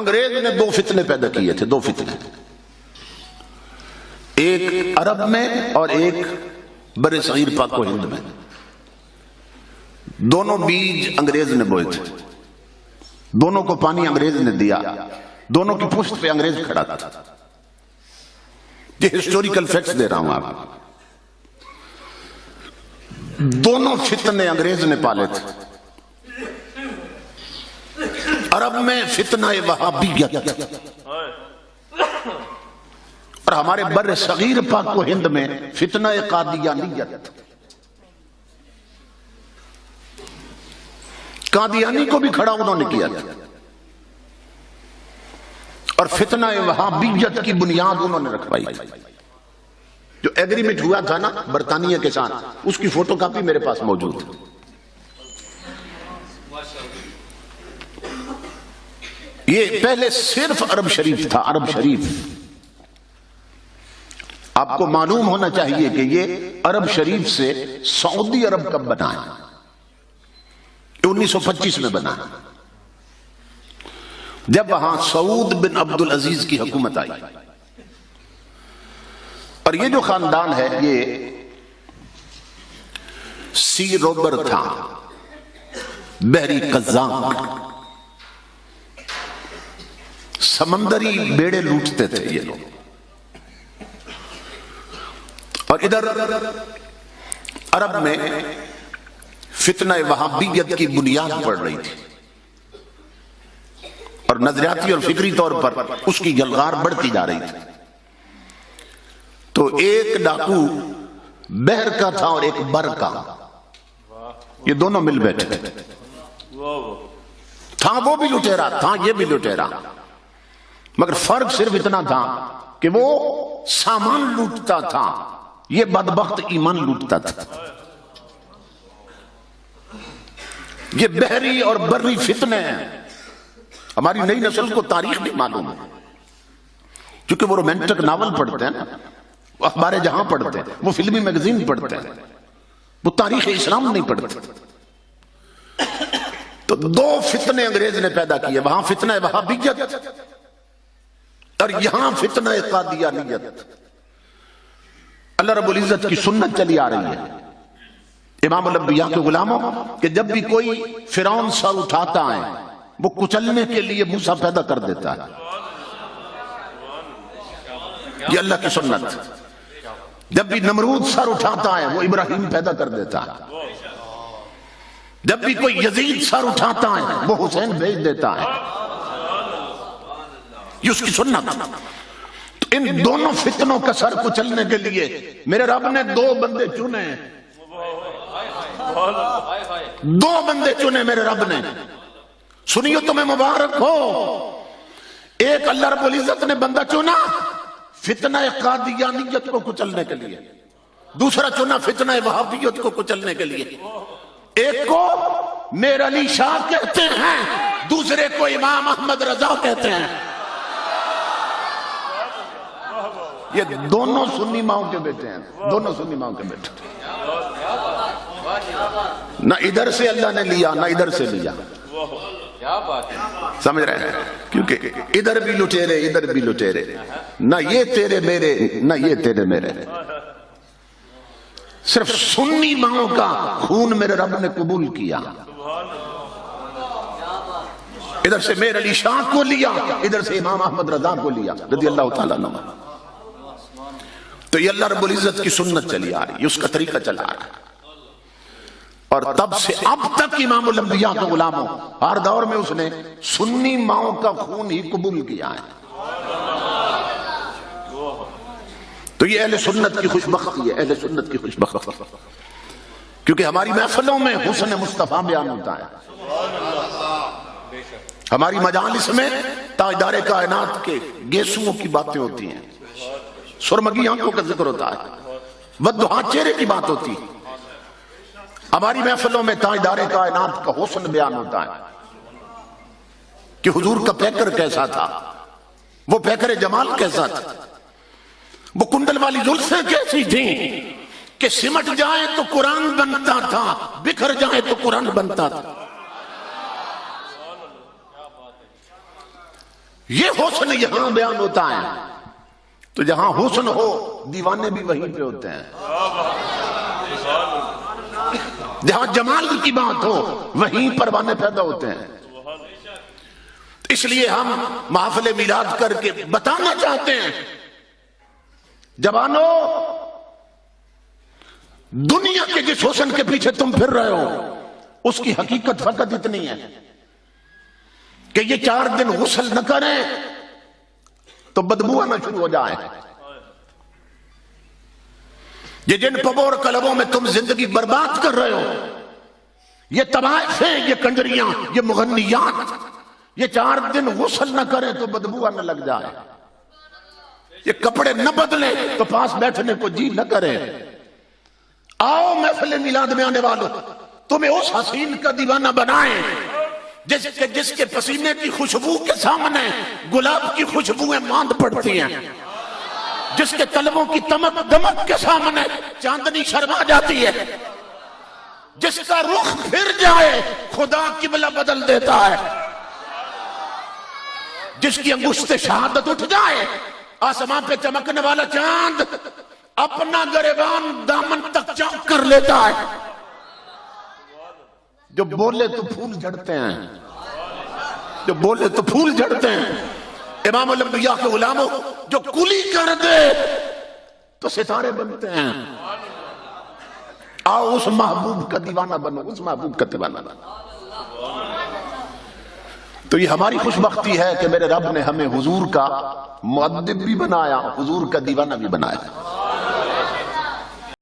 انگریز نے دو فتنے پیدا کیے تھے، دو فتنے، ایک عرب میں اور ایک بر صغیر پاک و ہند میں. دونوں بیج انگریز نے بوئے تھے، دونوں کو پانی انگریز نے دیا، دونوں کی پشت پہ انگریز کھڑا تھا. یہ ہسٹوریکل فیکٹس دے رہا ہوں آپ. دونوں فتنے انگریز نے پالے تھے. عرب میں فتنہ وہابیت اور ہمارے بر صغیر پاک و ہند میں فتنہ قادیانیت. قادیانی کو بھی کھڑا انہوں نے کیا تھا اور فتنہ وہابیت کی بنیاد انہوں نے رکھوائی. جو ایگریمنٹ ہوا تھا نا برطانیہ کے ساتھ، اس کی فوٹو کاپی میرے پاس موجود ہے. یہ پہلے صرف عرب شریف تھا، عرب شریف. آپ کو معلوم ہونا چاہیے کہ یہ عرب شریف سے سعودی عرب کب بنا ہے؟ 1925 میں بنا ہے، جب وہاں سعود بن عبد العزیز کی حکومت آئی. اور یہ جو خاندان ہے یہ سی روبر تھا، بحری قزاق، سمندری بیڑے لوٹتے تھے یہ لوگ. اور ادھر عرب میں فتنہ وہابیت کی بنیاد پڑ رہی تھی اور نظریاتی اور فکری طور پر اس کی یلغار بڑھتی جا رہی تھی. تو ایک ڈاکو بحر کا تھا اور ایک بر کا، یہ دونوں مل بیٹھے تھا. وہ بھی لٹیرا تھا، یہ بھی لٹیرا، مگر فرق صرف اتنا تھا کہ وہ سامان لوٹتا تھا، یہ بدبخت ایمان لوٹتا تھا. یہ بحری اور بری فتنے ہیں. ہماری نئی نسل کو تاریخ نہیں معلوم ہے، کیونکہ وہ رومانٹک ناول پڑھتے ہیں، وہ اخبار جہاں پڑھتے ہیں، وہ فلمی میگزین پڑھتے ہیں، وہ تاریخ اسلام نہیں پڑھتے. تو دو فتنے انگریز نے پیدا کیے، وہاں فتنہ وہابیت اور یہاں فتنہ قادیانیت. اللہ رب العزت کی سنت چلی آ رہی ہے امام الانبیاء کے غلاموں کہ جب بھی کوئی فرعون سر اٹھاتا ہے وہ کچلنے کے لیے موسیٰ پیدا کر دیتا ہے. یہ اللہ کی سنت. جب بھی نمرود سر اٹھاتا ہے وہ ابراہیم پیدا کر دیتا ہے. جب بھی کوئی یزید سر اٹھاتا ہے وہ حسین بھیج دیتا ہے. یہ اس کی سنت. تو ان دونوں فتنوں کا سر کچلنے کے لیے میرے رب نے دو بندے چنے، دو بندے چنے میرے رب نے. سنیو تمہیں مبارک ہو. ایک اللہ رب العزت نے بندہ چنا فتنہ قادیانیت کو کچلنے کے لیے، دوسرا چنا فتنہ وہابیت کو کچلنے کے لیے. ایک کو میر علی شاہ کہتے ہیں، دوسرے کو امام احمد رضا کہتے ہیں. یہ دونوں سنی ماؤں کے بیٹے ہیں، دونوں سنی ماؤں کے بیٹے. نہ ادھر سے اللہ نے لیا نہ ادھر سے لیا. سمجھ رہے ہیں؟ کیونکہ ادھر بھی لٹیرے ادھر بھی لٹیرے، نہ یہ تیرے میرے نہ یہ تیرے میرے. صرف سنی ماؤں کا خون میرے رب نے قبول کیا. ادھر سے میر علی شاہ کو لیا، ادھر سے امام احمد رضا کو لیا رضی اللہ تعالیٰ عنہ. تو یہ اللہ رب العزت کی سنت چلی آ رہی ہے، اس کا طریقہ چلا آ رہا ہے. اور تب سے اب تک امام الانبیاء کے غلاموں ہر دور میں اس نے سنی ماؤں کا خون ہی قبول کیا ہے. تو یہ اہل سنت کی خوش بختی ہے، اہل سنت کی خوش بختی، کیونکہ ہماری محفلوں میں حسن مصطفیٰ بیان ہوتا ہے. ہماری مجالس میں تاجدار کائنات کے گیسوؤں کی باتیں ہوتی ہیں، سرمگی آنکھوں کا ذکر ہوتا ہے، والضحیٰ چہرے کی بات ہوتی ہے. ہماری محفلوں میں تاجدار کائنات کا حسن بیان ہوتا ہے کہ حضور کا پیکر کیسا تھا، وہ پیکر جمال کیسا تھا، وہ کنڈل والی زلفیں کیسی تھیں کہ سمٹ جائے تو قرآن بنتا تھا، بکھر جائے تو قرآن بنتا تھا. یہ حسن یہاں بیان ہوتا ہے، تو جہاں حسن ہو دیوانے بھی وہیں پہ ہوتے ہیں، جہاں جمال کی بات ہو وہیں پروانے پیدا ہوتے ہیں۔ اس لیے ہم محفل میلاد کر کے بتانا چاہتے ہیں، جوانو، دنیا کے جس حسن کے پیچھے تم پھر رہے ہو اس کی حقیقت فقط اتنی ہے کہ یہ 4 دن غسل نہ کریں تو بدبو آنا شروع ہو جائے۔ یہ جن پبوں اور کلبوں میں تم زندگی برباد کر رہے ہو، یہ طوائفیں، یہ کنجریاں، یہ مغنیات، یہ 4 دن غسل نہ کریں تو بدبو آنے لگ جائے، یہ کپڑے نہ بدلیں تو پاس بیٹھنے کو جی نہ کرے۔ آؤ محفل میلاد میں آنے والوں، تمہیں اس حسین کا دیوانہ بنائیں جس کے پسینے کی خوشبو کے سامنے گلاب کی خوشبوئیں ماند پڑتی ہیں، جس کے قلبوں کی تمک دمک کے سامنے چاندنی شرما جاتی ہے، جس کا رخ پھر جائے خدا قبلہ بدل دیتا ہے، جس کی انگشت شہادت اٹھ جائے آسمان پہ چمکنے والا چاند اپنا گریبان دامن تک چاک کر لیتا ہے۔ جو بولے تو پھول جھڑتے ہیں، جو بولے تو پھول جھڑتے ہیں۔ امام الانبیاء کے غلاموں، جو کلی کر دے تو ستارے بنتے ہیں۔ آؤ اس محبوب کا دیوانہ بنو، اس محبوب کا دیوانہ بنو۔ تو یہ ہماری خوش بختی ہے کہ میرے رب نے ہمیں حضور کا مؤدب بھی بنایا، حضور کا دیوانہ بھی بنایا۔